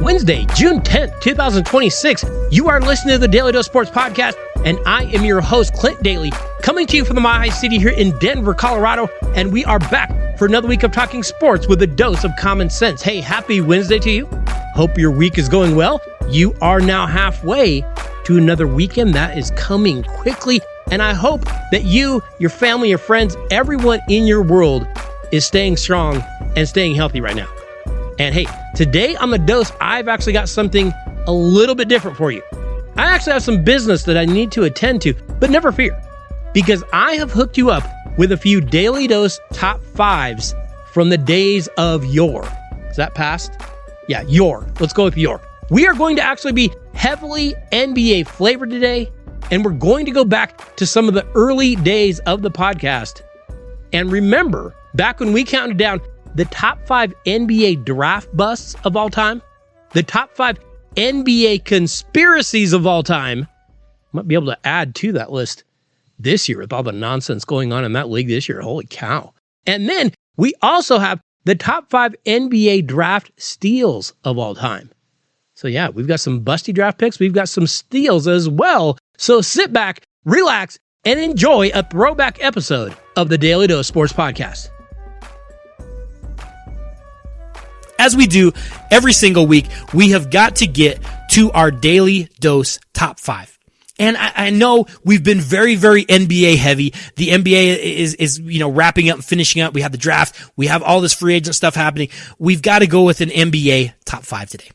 Wednesday, June 10th, 2026. You are listening to the Daly Dose Sports Podcast, and I am your host, Clint Daly, coming to you from the Mile High City here in Denver, Colorado, and we are back for another week of talking sports with a dose of common sense. Hey, happy Wednesday to you. Hope your week is going well. You are now halfway to another weekend that is coming quickly, and I hope that you, your family, your friends, everyone in your world is staying strong and staying healthy right now. And hey, today on the dose, I've actually got something a little bit different for you. I actually have some business that I need to attend to, but never fear, because I have hooked you up with a few Daly Dose top fives from the days of yore. Is that past? Yeah, yore. Let's go with yore. We are going to actually be heavily NBA flavored today, and we're going to go back to some of the early days of the podcast. And remember, back when we counted down the top 5 NBA draft busts of all time, the top 5 NBA conspiracies of all time. Might be able to add to that list this year with all the nonsense going on in that league this year. Holy cow. And then we also have the top 5 NBA draft steals of all time. So yeah, we've got some busty draft picks. We've got some steals as well. So sit back, relax, and enjoy a throwback episode of the Daly Dose Sports Podcast. As we do every single week, we have got to get to our Daly Dose top 5. And I know we've been very, very NBA heavy. The NBA is wrapping up and finishing up. We have the draft. We have all this free agent stuff happening. We've got to go with an NBA top 5 today.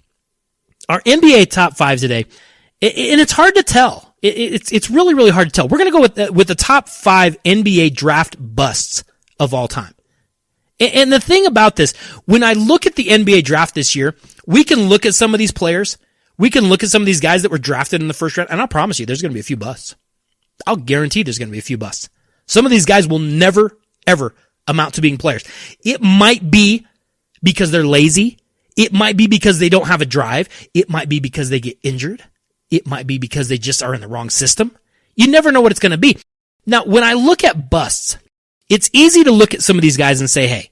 Our NBA top 5 today, and it's hard to tell. It's really, really hard to tell. We're going to go with the top 5 NBA draft busts of all time. And the thing about this, when I look at the NBA draft this year, we can look at some of these players. We can look at some of these guys that were drafted in the first round, and I'll promise you there's going to be a few busts. I'll guarantee there's going to be a few busts. Some of these guys will never, ever amount to being players. It might be because they're lazy. It might be because they don't have a drive. It might be because they get injured. It might be because they just are in the wrong system. You never know what it's going to be. Now, when I look at busts, it's easy to look at some of these guys and say, hey,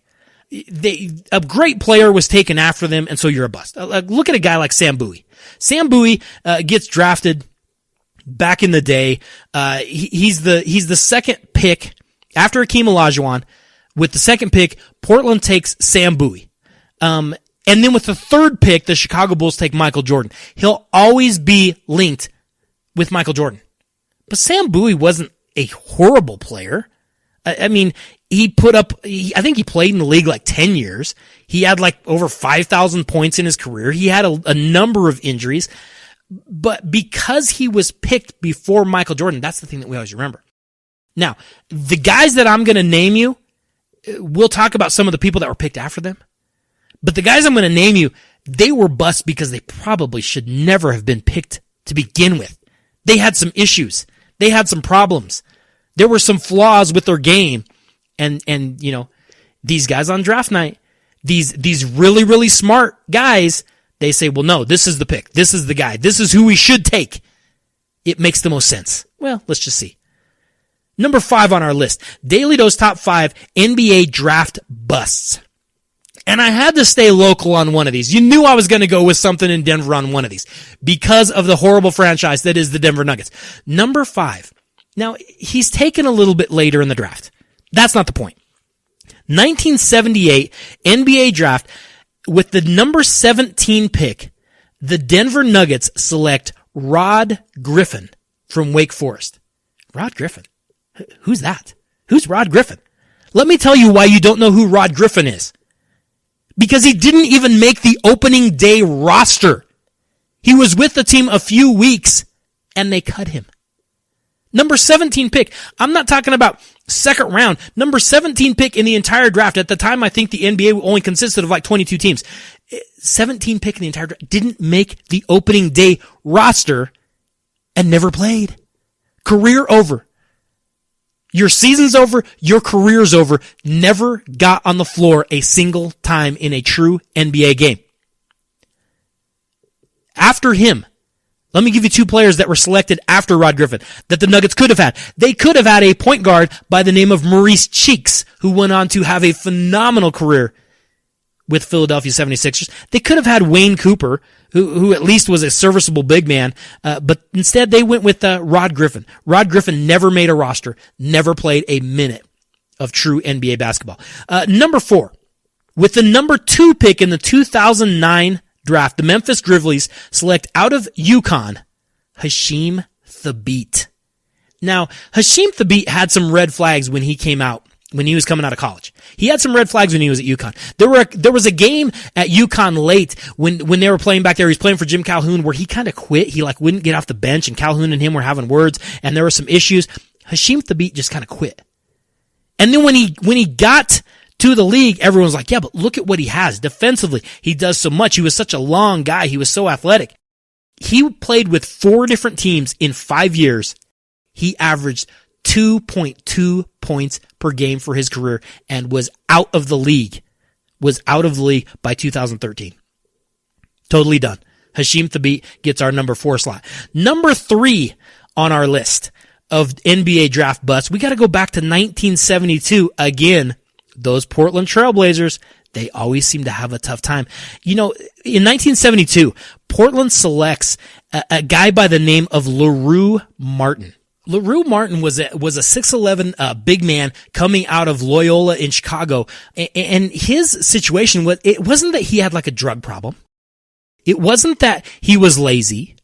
a great player was taken after them, and so you're a bust. Look at a guy like Sam Bowie. Sam Bowie gets drafted back in the day. He's the second pick after Hakeem Olajuwon. With the second pick, Portland takes Sam Bowie. And then with the third pick, the Chicago Bulls take Michael Jordan. He'll always be linked with Michael Jordan. But Sam Bowie wasn't a horrible player. I mean, I think he played in the league like 10 years. He had like over 5,000 points in his career. He had a number of injuries. But because he was picked before Michael Jordan, that's the thing that we always remember. Now, the guys that I'm going to name you, we'll talk about some of the people that were picked after them. But the guys I'm going to name you, they were busts because they probably should never have been picked to begin with. They had some issues. They had some problems. There were some flaws with their game. And these guys on draft night, these really, really smart guys, they say, well, no, this is the pick. This is the guy. This is who we should take. It makes the most sense. Well, let's just see. Number 5 on our list, Daly Dose top 5 NBA draft busts. And I had to stay local on one of these. You knew I was going to go with something in Denver on one of these because of the horrible franchise that is the Denver Nuggets. Number 5. Now, he's taken a little bit later in the draft. That's not the point. 1978 NBA draft with the number 17 pick, the Denver Nuggets select Rod Griffin from Wake Forest. Rod Griffin? Who's that? Who's Rod Griffin? Let me tell you why you don't know who Rod Griffin is. Because he didn't even make the opening day roster. He was with the team a few weeks and they cut him. Number 17 pick. I'm not talking about second round. Number 17 pick in the entire draft. At the time, I think the NBA only consisted of like 22 teams. 17 pick in the entire draft. Didn't make the opening day roster and never played. Career over. Your season's over. Your career's over. Never got on the floor a single time in a true NBA game. After him, let me give you 2 players that were selected after Rod Griffin that the Nuggets could have had. They could have had a point guard by the name of Maurice Cheeks, who went on to have a phenomenal career with Philadelphia 76ers. They could have had Wayne Cooper, who at least was a serviceable big man. But instead they went with Rod Griffin. Rod Griffin never made a roster, never played a minute of true NBA basketball. Number 4, with the number 2 pick in the 2009 draft, the Memphis Grizzlies select out of UConn, Hasheem Thabeet. Now, Hasheem Thabeet had some red flags when he came out, when he was coming out of college. He had some red flags when he was at UConn. There was a game at UConn late when they were playing back there. He was playing for Jim Calhoun where he kind of quit. He wouldn't get off the bench, and Calhoun and him were having words, and there were some issues. Hasheem Thabeet just kind of quit. And then when he got to the league, everyone's like, yeah, but look at what he has defensively. He does so much. He was such a long guy. He was so athletic. He played with 4 different teams in 5 years. He averaged 2.2 points per game for his career and was out of the league by 2013. Totally done. Hasheem Thabeet gets our number 4 slot. Number 3 on our list of NBA draft busts, we got to go back to 1972 again. Those Portland Trailblazers, they always seem to have a tough time. You know, in 1972, Portland selects a guy by the name of LaRue Martin. LaRue Martin was a 6'11", big man coming out of Loyola in Chicago. And his situation was, it wasn't that he had like a drug problem. It wasn't that he was lazy.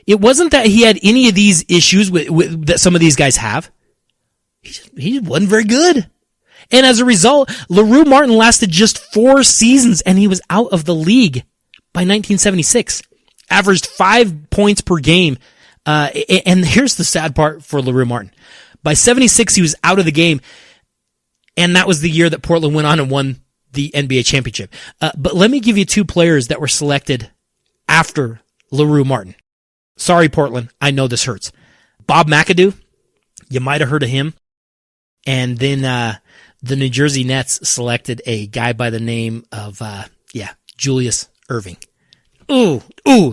It wasn't that he had any of these issues with that some of these guys have. He wasn't very good. And as a result, LaRue Martin lasted just 4 seasons and he was out of the league by 1976. Averaged 5 points per game. And here's the sad part for LaRue Martin. By 76, he was out of the game. And that was the year that Portland went on and won the NBA championship. But let me give you 2 players that were selected after LaRue Martin. Sorry, Portland. I know this hurts. Bob McAdoo. You might have heard of him. And then, the New Jersey Nets selected a guy by the name of, Julius Erving. Ooh,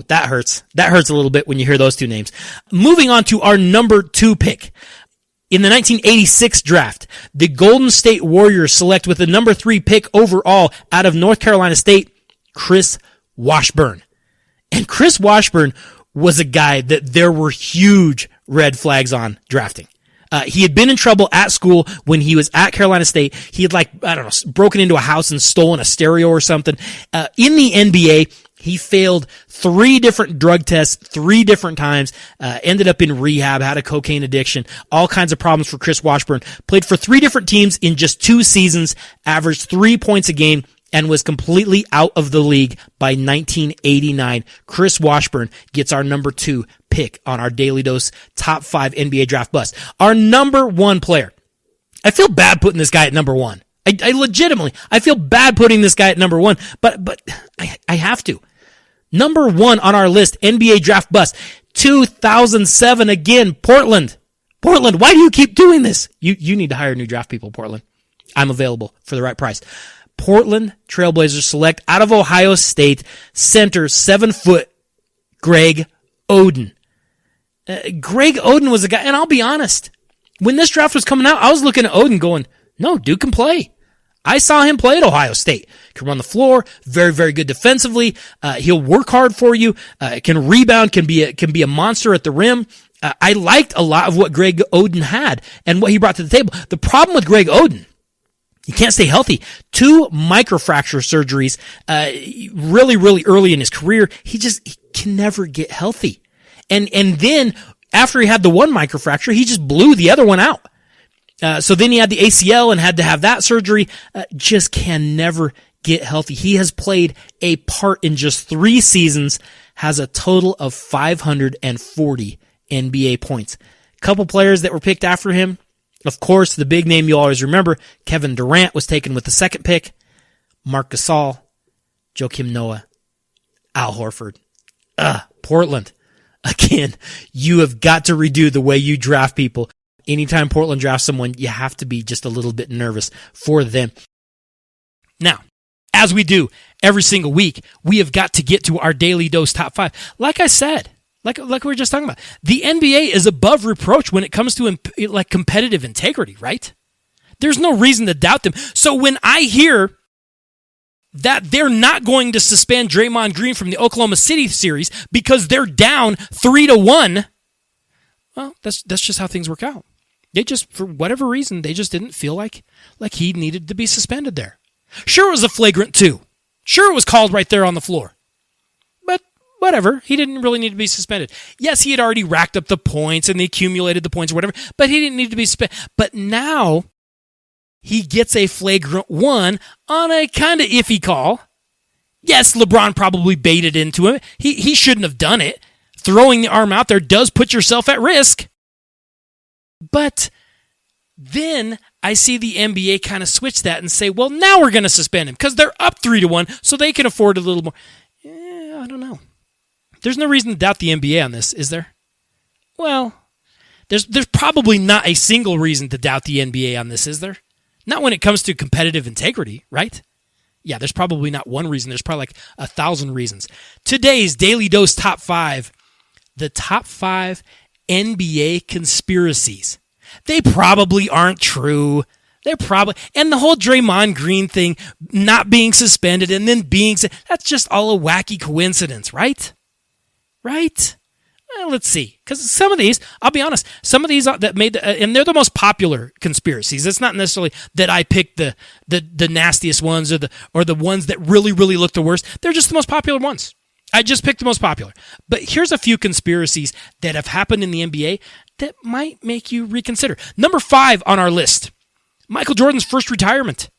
that hurts. That hurts a little bit when you hear those 2 names. Moving on to our number 2 pick. In the 1986 draft, the Golden State Warriors select with the number 3 pick overall out of North Carolina State, Chris Washburn. And Chris Washburn was a guy that there were huge red flags on drafting. He had been in trouble at school when he was at Carolina State. He had broken into a house and stolen a stereo or something. In the NBA, he failed 3 different drug tests 3 different times, ended up in rehab, had a cocaine addiction, all kinds of problems for Chris Washburn. Played for 3 different teams in just 2 seasons, averaged 3 points a game, and was completely out of the league by 1989. Chris Washburn gets our number 2 pick on our Daily Dose top 5 NBA draft bust. Our number 1 player. I feel bad putting this guy at number 1. I legitimately, I feel bad putting this guy at number 1, but I have to. Number 1 on our list, NBA draft bust, 2007 again, Portland. Portland, why do you keep doing this? You need to hire new draft people, Portland. I'm available for the right price. Portland Trailblazers select out of Ohio State center 7-foot Greg Oden. Greg Oden was a guy, and I'll be honest, when this draft was coming out, I was looking at Oden going, no, dude can play. I saw him play at Ohio State. Can run the floor, very, very good defensively. He'll work hard for you. Can rebound, can be a monster at the rim. I liked a lot of what Greg Oden had and what he brought to the table. The problem with Greg Oden, he can't stay healthy. 2 microfracture surgeries, really, really early in his career. He can never get healthy. And then after he had the 1 microfracture, he just blew the other one out. So then he had the ACL and had to have that surgery. Just can never get healthy. He has played a part in just 3 seasons, has a total of 540 NBA points. Couple players that were picked after him. Of course, the big name you always remember, Kevin Durant was taken with the 2nd pick. Marc Gasol, Joakim Noah, Al Horford. Portland. Again, you have got to redo the way you draft people. Anytime Portland drafts someone, you have to be just a little bit nervous for them. Now, as we do every single week, we have got to get to our Daily Dose top 5. Like I said, like we were just talking about, the NBA is above reproach when it comes to competitive integrity, right? There's no reason to doubt them. So when I hear that they're not going to suspend Draymond Green from the Oklahoma City series because they're down 3-1. Well, that's just how things work out. They just, for whatever reason, they just didn't feel like he needed to be suspended there. Sure, it was a flagrant 2. Sure, it was called right there on the floor. But whatever, he didn't really need to be suspended. Yes, he had already racked up the points and they accumulated the points or whatever, but he didn't need to be suspended. But now he gets a flagrant 1 on a kind of iffy call. Yes, LeBron probably baited into him. He shouldn't have done it. Throwing the arm out there does put yourself at risk. But then I see the NBA kind of switch that and say, well, now we're going to suspend him because they're up 3-1, so they can afford a little more. I don't know. There's no reason to doubt the NBA on this, is there? Well, there's probably not a single reason to doubt the NBA on this, is there? Not when it comes to competitive integrity, right? Yeah, there's probably not one reason. There's probably like 1,000 reasons. Today's Daily Dose Top 5, the top 5 NBA conspiracies. They probably aren't true. And the whole Draymond Green thing, not being suspended and then that's just all a wacky coincidence, right? Right? Well, let's see. Because some of these, I'll be honest, some of these that made, and they're the most popular conspiracies. It's not necessarily that I picked the nastiest ones or the ones that really, really look the worst. They're just the most popular ones. I just picked the most popular. But here's a few conspiracies that have happened in the NBA that might make you reconsider. Number 5 on our list, Michael Jordan's first retirement.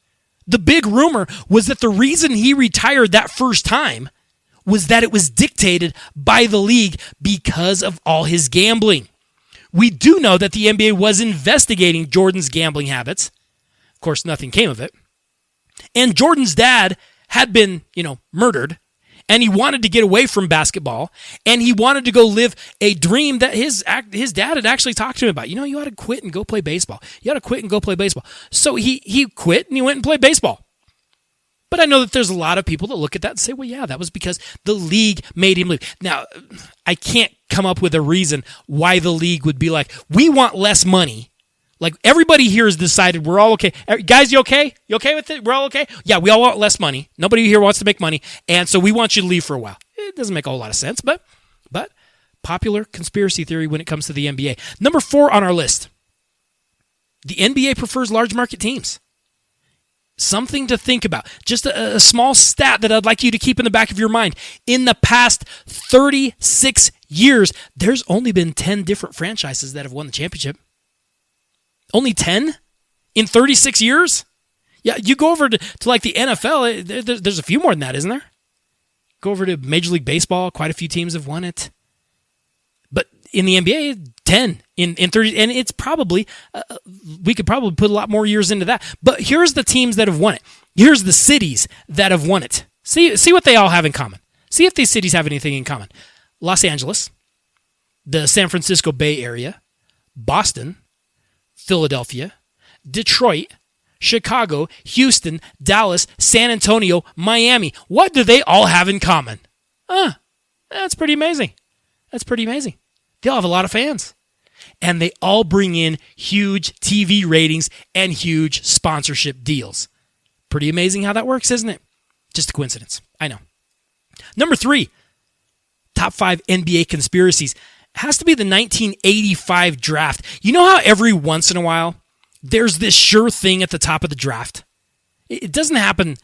The big rumor was that the reason he retired that first time was that it was dictated by the league because of all his gambling. We do know that the NBA was investigating Jordan's gambling habits. Of course, nothing came of it. And Jordan's dad had been, murdered. And he wanted to get away from basketball, and he wanted to go live a dream that his dad had actually talked to him about. You ought to quit and go play baseball. You ought to quit and go play baseball. So he quit, and he went and played baseball. But I know that there's a lot of people that look at that and say, well, yeah, that was because the league made him leave. Now, I can't come up with a reason why the league would be like, we want less money. Like, everybody here has decided we're all okay. Guys, you okay? You okay with it? We're all okay? Yeah, we all want less money. Nobody here wants to make money, and so we want you to leave for a while. It doesn't make a whole lot of sense, but popular conspiracy theory when it comes to the NBA. Number 4 on our list, the NBA prefers large market teams. Something to think about. Just a small stat that I'd like you to keep in the back of your mind. In the past 36 years, there's only been 10 different franchises that have won the championship. Only 10 in 36 years? Yeah, you go over to like the NFL, there's a few more than that, isn't there? Go over to Major League Baseball, quite a few teams have won it. But in the NBA, 10 in 30, and it's probably, we could probably put a lot more years into that. But here's the teams that have won it. Here's the cities that have won it. See what they all have in common. See if these cities have anything in common. Los Angeles, the San Francisco Bay Area, Boston, Philadelphia, Detroit, Chicago, Houston, Dallas, San Antonio, Miami. What do they all have in common? That's pretty amazing. They all have a lot of fans. And they all bring in huge TV ratings and huge sponsorship deals. Pretty amazing how that works, isn't it? Just a coincidence. I know. Number 3, top 5 NBA conspiracies. Has to be the 1985 draft. You know how every once in a while there's this sure thing at the top of the draft? It doesn't happen,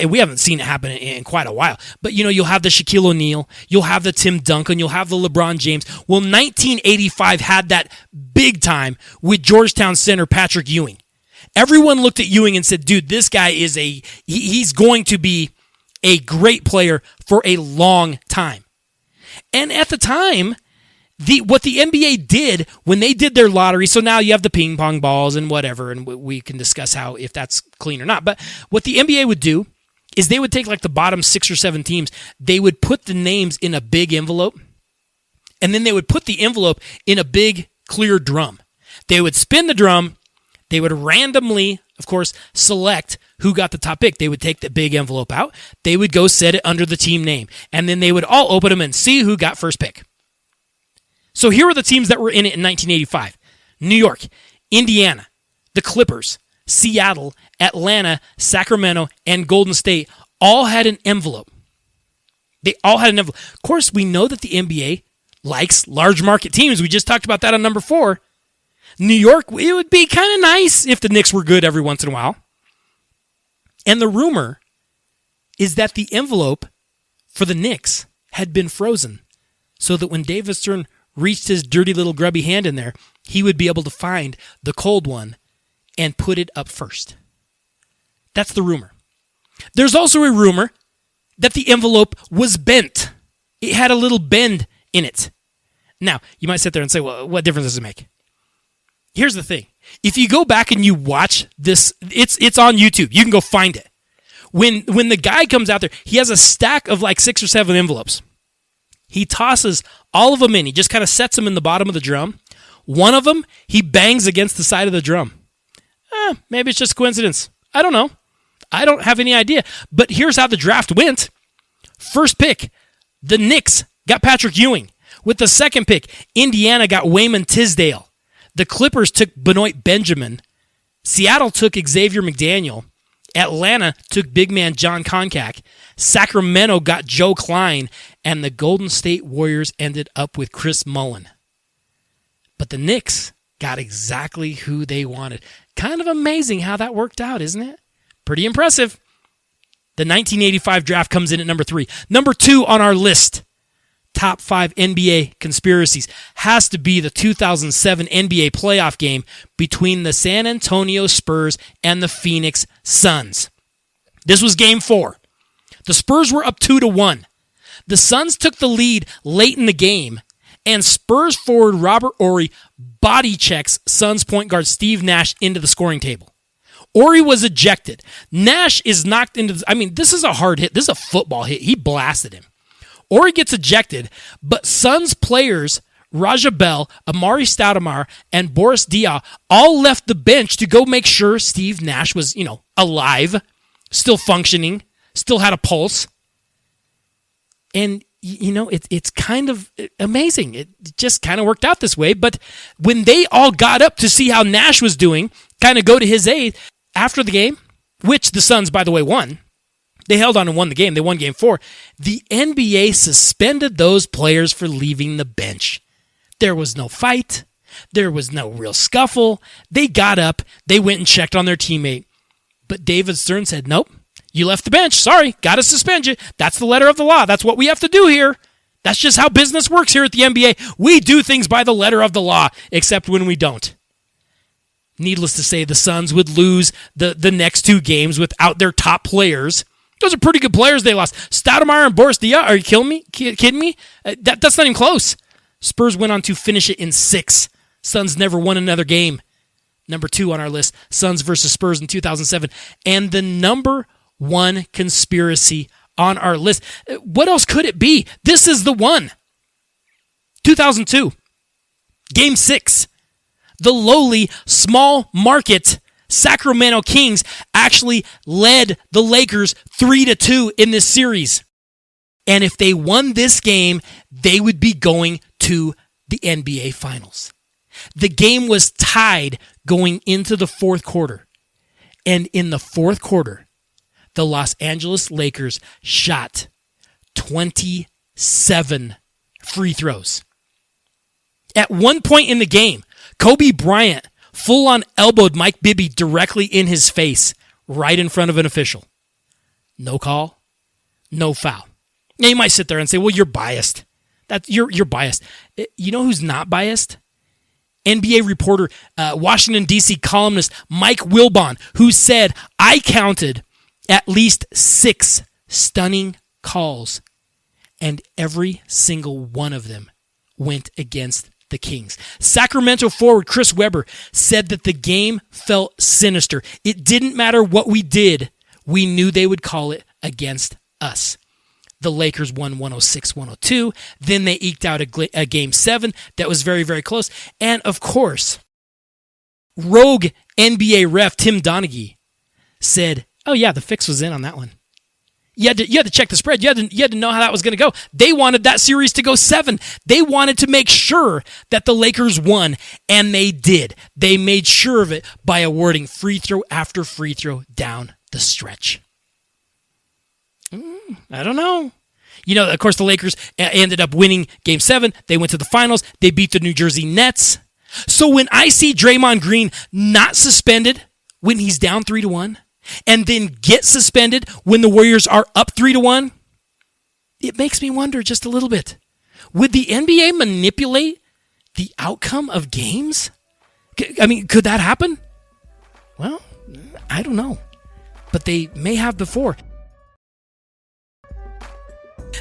we haven't seen it happen in quite a while, but you'll have the Shaquille O'Neal, you'll have the Tim Duncan, you'll have the LeBron James. Well, 1985 had that big time with Georgetown center Patrick Ewing. Everyone looked at Ewing and said, dude, this guy he's going to be a great player for a long time. And at the time, what the NBA did when they did their lottery, so now you have the ping pong balls and whatever, and we can discuss if that's clean or not. But what the NBA would do is they would take like the bottom 6 or 7 teams, they would put the names in a big envelope, and then they would put the envelope in a big clear drum. They would spin the drum, they would randomly, of course, select who got the top pick. They would take the big envelope out, they would go set it under the team name, and then they would all open them and see who got first pick. So here are the teams that were in it in 1985. New York, Indiana, the Clippers, Seattle, Atlanta, Sacramento, and Golden State all had an envelope. They all had an envelope. Of course, we know that the NBA likes large market teams. We just talked about that on number 4. New York, it would be kind of nice if the Knicks were good every once in a while. And the rumor is that the envelope for the Knicks had been frozen so that when David Stern reached his dirty little grubby hand in there, he would be able to find the cold one and put it up first. That's the rumor. There's also a rumor that the envelope was bent. It had a little bend in it. Now, you might sit there and say, well, what difference does it make? Here's the thing. If you go back and you watch this, it's on YouTube. You can go find it. When the guy comes out there, he has a stack of like 6 or 7 envelopes. He tosses all of them in. He just kind of sets them in the bottom of the drum. One of them, he bangs against the side of the drum. Maybe it's just coincidence. I don't know. I don't have any idea. But here's how the draft went. First pick, the Knicks got Patrick Ewing. With the second pick, Indiana got Wayman Tisdale. The Clippers took Benoit Benjamin. Seattle took Xavier McDaniel. Atlanta took big man John Koncak. Sacramento got Joe Klein. And the Golden State Warriors ended up with Chris Mullin. But the Knicks got exactly who they wanted. Kind of amazing how that worked out, isn't it? Pretty impressive. The 1985 draft comes in at number 3. Number 2 on our list, top 5 NBA conspiracies, has to be the 2007 NBA playoff game between the San Antonio Spurs and the Phoenix Suns. This was game 4. The Spurs were up 2-1. The Suns took the lead late in the game, and Spurs forward Robert Horry body checks Suns point guard Steve Nash into the scoring table. Horry was ejected. Nash is knocked into this is a hard hit. This is a football hit. He blasted him. Horry gets ejected, but Suns players Raja Bell, Amari Stoudemire, and Boris Diaw all left the bench to go make sure Steve Nash was, alive, still functioning, still had a pulse. And it's kind of amazing. It just kind of worked out this way. But when they all got up to see how Nash was doing, kind of go to his aid, after the game, which the Suns, by the way, won, they held on and won the game. They won game 4. The NBA suspended those players for leaving the bench. There was no fight. There was no real scuffle. They got up. They went and checked on their teammate. But David Stern said, nope. You left the bench. Sorry, got to suspend you. That's the letter of the law. That's what we have to do here. That's just how business works here at the NBA. We do things by the letter of the law, except when we don't. Needless to say, the Suns would lose the next 2 games without their top players. Those are pretty good players they lost. Stoudemire and Boris Diaw, are you kidding me? That's not even close. Spurs went on to finish it in 6. Suns never won another game. Number 2 on our list, Suns versus Spurs in 2007. And the number 1 conspiracy on our list. What else could it be? This is the one. 2002, Game 6. The lowly, small market Sacramento Kings actually led the Lakers 3-2 in this series. And if they won this game, they would be going to the NBA Finals. The game was tied going into the 4th quarter. And in the 4th quarter, the Los Angeles Lakers shot 27 free throws. At one point in the game, Kobe Bryant full-on elbowed Mike Bibby directly in his face, right in front of an official. No call, no foul. Now you might sit there and say, well, you're biased. You're biased. You know who's not biased? NBA reporter, Washington, D.C. columnist Mike Wilbon, who said, I counted at least 6 stunning calls, and every single one of them went against the Kings. Sacramento forward Chris Webber said that the game felt sinister. It didn't matter what we did. We knew they would call it against us. The Lakers won 106-102. Then they eked out a Game 7 that was very, very close. And, of course, rogue NBA ref Tim Donaghy said, oh, yeah, the fix was in on that one. You had to check the spread. You had to know how that was going to go. They wanted that series to go 7. They wanted to make sure that the Lakers won, and they did. They made sure of it by awarding free throw after free throw down the stretch. I don't know. Of course, the Lakers ended up winning Game 7. They went to the finals. They beat the New Jersey Nets. So when I see Draymond Green not suspended when he's down 3-1, and then get suspended when the Warriors are up 3-1, it makes me wonder just a little bit. Would the NBA manipulate the outcome of games? I mean, could that happen? Well, I don't know. But they may have before.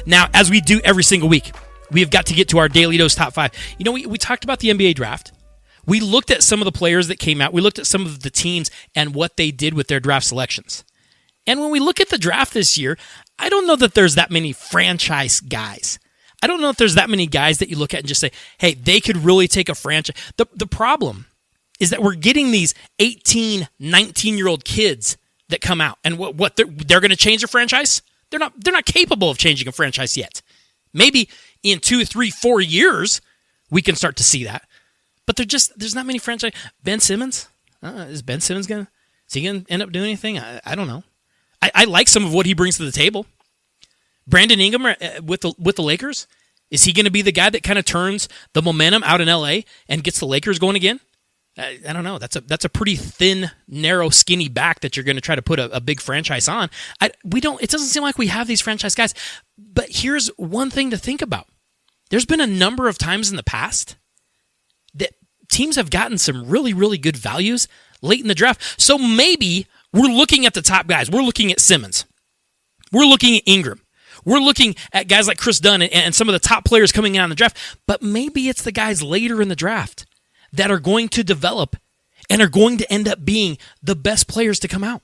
Now, as we do every single week, we have got to get to our Daily Dose Top 5. We talked about the NBA draft. We looked at some of the players that came out. We looked at some of the teams and what they did with their draft selections. And when we look at the draft this year, I don't know that there's that many franchise guys. I don't know if there's that many guys that you look at and just say, hey, they could really take a franchise. The problem is that we're getting these 18, 19-year-old kids that come out. And what they're going to change a franchise? They're not capable of changing a franchise yet. Maybe in 2, 3, 4 years, we can start to see that. But there's not many franchise. Ben Simmons? Is Ben Simmons going to end up doing anything? I don't know. I like some of what he brings to the table. Brandon Ingram with the Lakers, is he going to be the guy that kind of turns the momentum out in LA and gets the Lakers going again? I don't know. That's a pretty thin, narrow, skinny back that you're going to try to put a big franchise on. It doesn't seem like we have these franchise guys. But here's one thing to think about. There's been a number of times in the past that teams have gotten some really, really good values late in the draft. So maybe we're looking at the top guys. We're looking at Simmons. We're looking at Ingram. We're looking at guys like Chris Dunn and some of the top players coming out in the draft. But maybe it's the guys later in the draft that are going to develop and are going to end up being the best players to come out.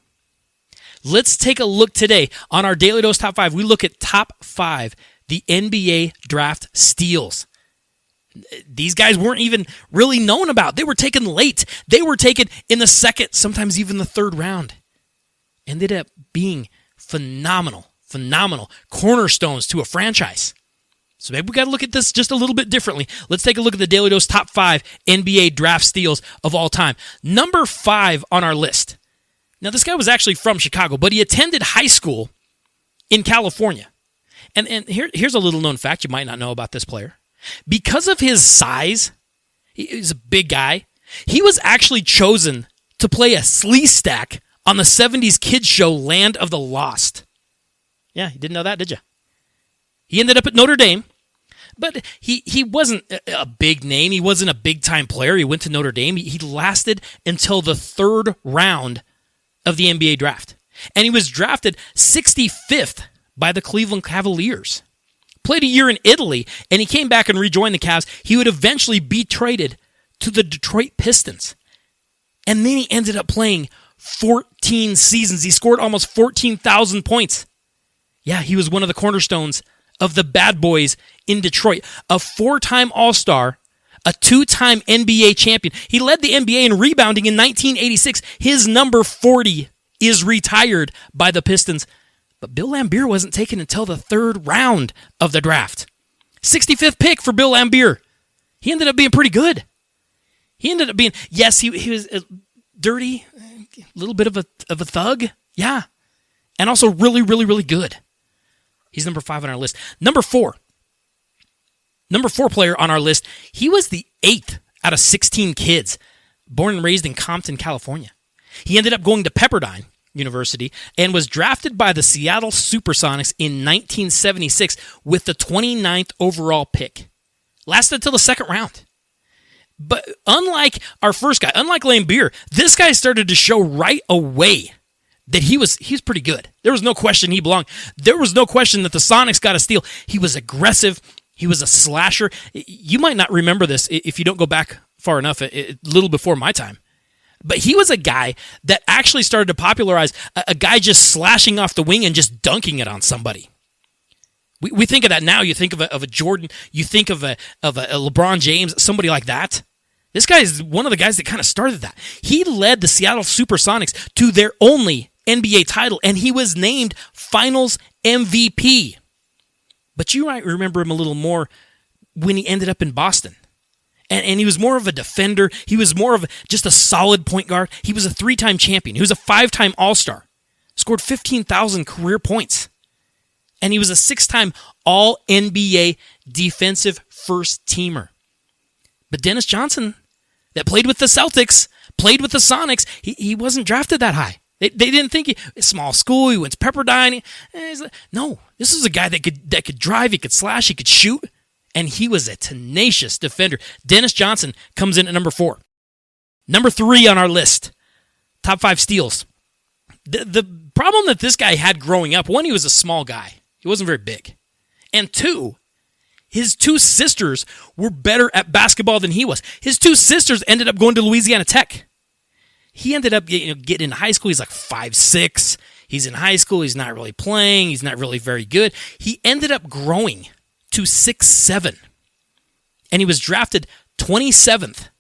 Let's take a look today on our Daily Dose Top 5. We look at top 5, the NBA draft steals. These guys weren't even really known about. They were taken late. They were taken in the second, sometimes even the third round. Ended up being phenomenal cornerstones to a franchise. So maybe we got to look at this just a little bit differently. Let's take a look at the Daily Dose top 5 NBA draft steals of all time. Number 5 on our list. Now, this guy was actually from Chicago, but he attended high school in California. And here's a little known fact you might not know about this player. Because of his size, he's a big guy, he was actually chosen to play a slee stack on the 70s kids show Land of the Lost. Yeah, you didn't know that, did you? He ended up at Notre Dame. But he wasn't a big name. He wasn't a big-time player. He went to Notre Dame. He lasted until the third round of the NBA draft. And he was drafted 65th by the Cleveland Cavaliers. Played a year in Italy, and he came back and rejoined the Cavs. He would eventually be traded to the Detroit Pistons. And then he ended up playing 14 seasons. He scored almost 14,000 points. Yeah, he was one of the cornerstones of the bad boys in Detroit. A 4-time All-Star, a 2-time NBA champion. He led the NBA in rebounding in 1986. His number 40 is retired by the Pistons. But Bill Laimbeer wasn't taken until the third round of the draft. 65th pick for Bill Laimbeer. He ended up being pretty good. He ended up being, yes, he was dirty, a little bit of a thug. Yeah. And also really, really, really good. He's number 5 on our list. Number 4 player on our list. He was the 8th out of 16 kids, born and raised in Compton, California. He ended up going to Pepperdine University and was drafted by the Seattle Supersonics in 1976 with the 29th overall pick. Lasted until the second round. But unlike our first guy, unlike Laimbeer, this guy started to show right away that he's pretty good. There was no question he belonged. There was no question that the Sonics got a steal. He was aggressive. He was a slasher. You might not remember this if you don't go back far enough, a little before my time. But he was a guy that actually started to popularize a guy just slashing off the wing and just dunking it on somebody. We think of that now. You think of a Jordan. You think of a LeBron James, somebody like that. This guy is one of the guys that kind of started that. He led the Seattle Supersonics to their only NBA title, and he was named Finals MVP. But you might remember him a little more when he ended up in Boston. And he was more of a defender. He was more of just a solid point guard. He was a 3-time champion. He was a 5-time All-Star. Scored 15,000 career points. And he was a 6-time All-NBA defensive first-teamer. But Dennis Johnson, that played with the Celtics, played with the Sonics, he wasn't drafted that high. They didn't think small school, he went to Pepperdine. No, this is a guy that could drive, he could slash, he could shoot, and he was a tenacious defender. Dennis Johnson comes in at number 4. Number 3 on our list, top 5 steals. The problem that this guy had growing up, 1, he was a small guy. He wasn't very big. And 2, his 2 sisters were better at basketball than he was. His 2 sisters ended up going to Louisiana Tech. He ended up getting into high school. He's like 5'6". He's in high school. He's not really playing. He's not really very good. He ended up growing to 6'7". And he was drafted 27th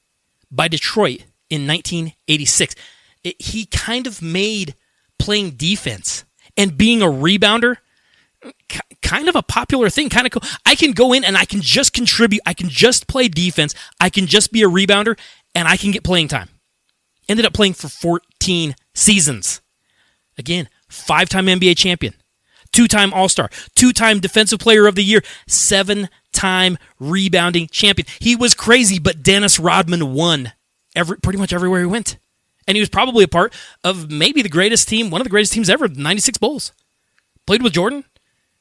by Detroit in 1986. He kind of made playing defense and being a rebounder kind of a popular thing, kind of cool. I can go in and I can just contribute. I can just play defense. I can just be a rebounder, and I can get playing time. Ended up playing for 14 seasons. Again, 5-time NBA champion, 2-time All-Star, 2-time Defensive Player of the Year, 7-time rebounding champion. He was crazy, but Dennis Rodman won pretty much everywhere he went. And he was probably a part of maybe the greatest team, one of the greatest teams ever, the 96 Bulls. Played with Jordan.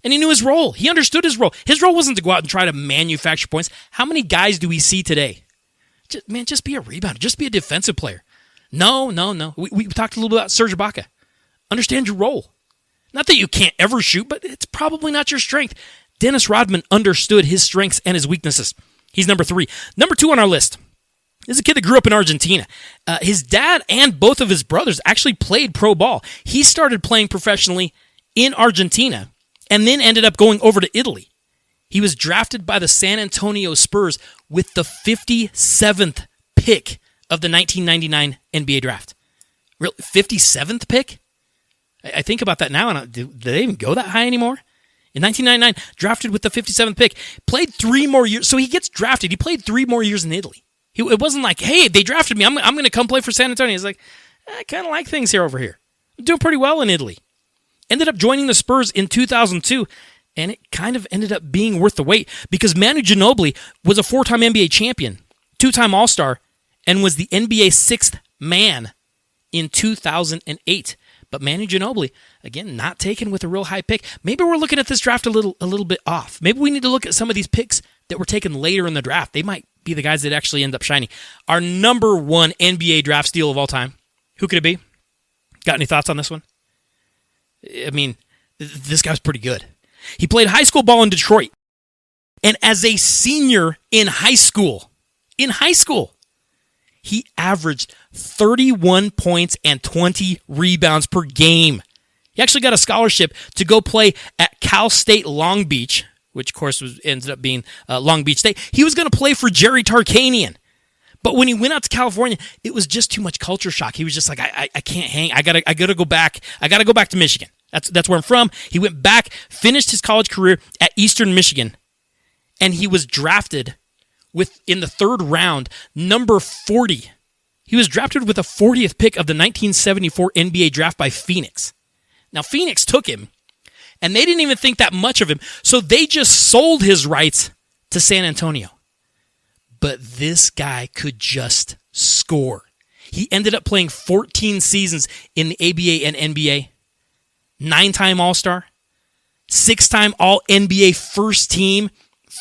And he knew his role. He understood his role. His role wasn't to go out and try to manufacture points. How many guys do we see today? Just be a rebounder. Just be a defensive player. No. We talked a little bit about Serge Ibaka. Understand your role. Not that you can't ever shoot, but it's probably not your strength. Dennis Rodman understood his strengths and his weaknesses. He's number 3. Number 2 on our list. This is a kid that grew up in Argentina. His dad and both of his brothers actually played pro ball. He started playing professionally in Argentina and then ended up going over to Italy. He was drafted by the San Antonio Spurs with the 57th pick of the 1999 NBA draft. Really? 57th pick? I think about that now, and do they even go that high anymore? In 1999, drafted with the 57th pick, played 3 more years. So he gets drafted. He played 3 more years in Italy. It wasn't like, hey, they drafted me. I'm going to come play for San Antonio. He's like, I kind of like things here over here. I'm doing pretty well in Italy. Ended up joining the Spurs in 2002, and it kind of ended up being worth the wait because Manu Ginobili was a 4-time NBA champion, 2-time All-Star, and was the NBA 6th man in 2008. But Manu Ginobili, again, not taken with a real high pick. Maybe we're looking at this draft a little bit off. Maybe we need to look at some of these picks that were taken later in the draft. They might be the guys that actually end up shining. Our number 1 NBA draft steal of all time. Who could it be? Got any thoughts on this one? I mean, this guy's pretty good. He played high school ball in Detroit. And as a senior in high school, he averaged 31 points and 20 rebounds per game. He actually got a scholarship to go play at Cal State Long Beach, which, of course, ended up being Long Beach State. He was going to play for Jerry Tarkanian. But when he went out to California, it was just too much culture shock. He was just like, I can't hang. I gotta go back. I gotta go back to Michigan. That's where I'm from. He went back, finished his college career at Eastern Michigan, and he was drafted in the 3rd round, number 40. He was drafted with the 40th pick of the 1974 NBA draft by Phoenix. Now, Phoenix took him, and they didn't even think that much of him, so they just sold his rights to San Antonio. But this guy could just score. He ended up playing 14 seasons in the ABA and NBA, 9-time All-Star, 6-time All-NBA first team,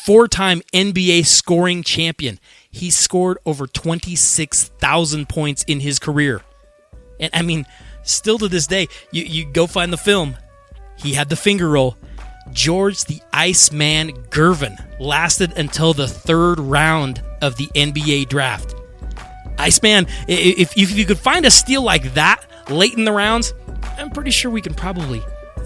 4-time NBA scoring champion. He scored over 26,000 points in his career. And I mean, still to this day, you go find the film. He had the finger roll. George the Iceman Gervin lasted until the 3rd round of the NBA draft. Iceman, if you could find a steal like that late in the rounds, I'm pretty sure we can probably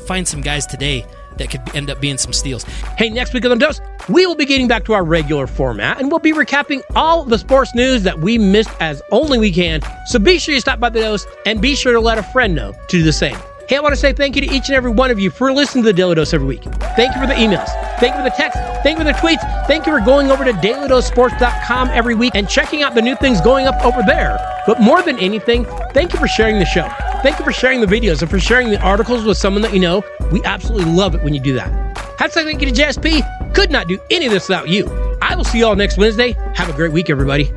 find some guys today that could end up being some steals. Hey, next week on The Dose, we will be getting back to our regular format, and we'll be recapping all the sports news that we missed as only we can. So be sure you stop by The Dose, and be sure to let a friend know to do the same. Hey, I want to say thank you to each and every one of you for listening to the Daly Dose every week. Thank you for the emails. Thank you for the texts. Thank you for the tweets. Thank you for going over to DailyDoseSports.com every week and checking out the new things going up over there. But more than anything, thank you for sharing the show. Thank you for sharing the videos and for sharing the articles with someone that you know. We absolutely love it when you do that. Hashtag thank you to JSP. Could not do any of this without you. I will see you all next Wednesday. Have a great week, everybody.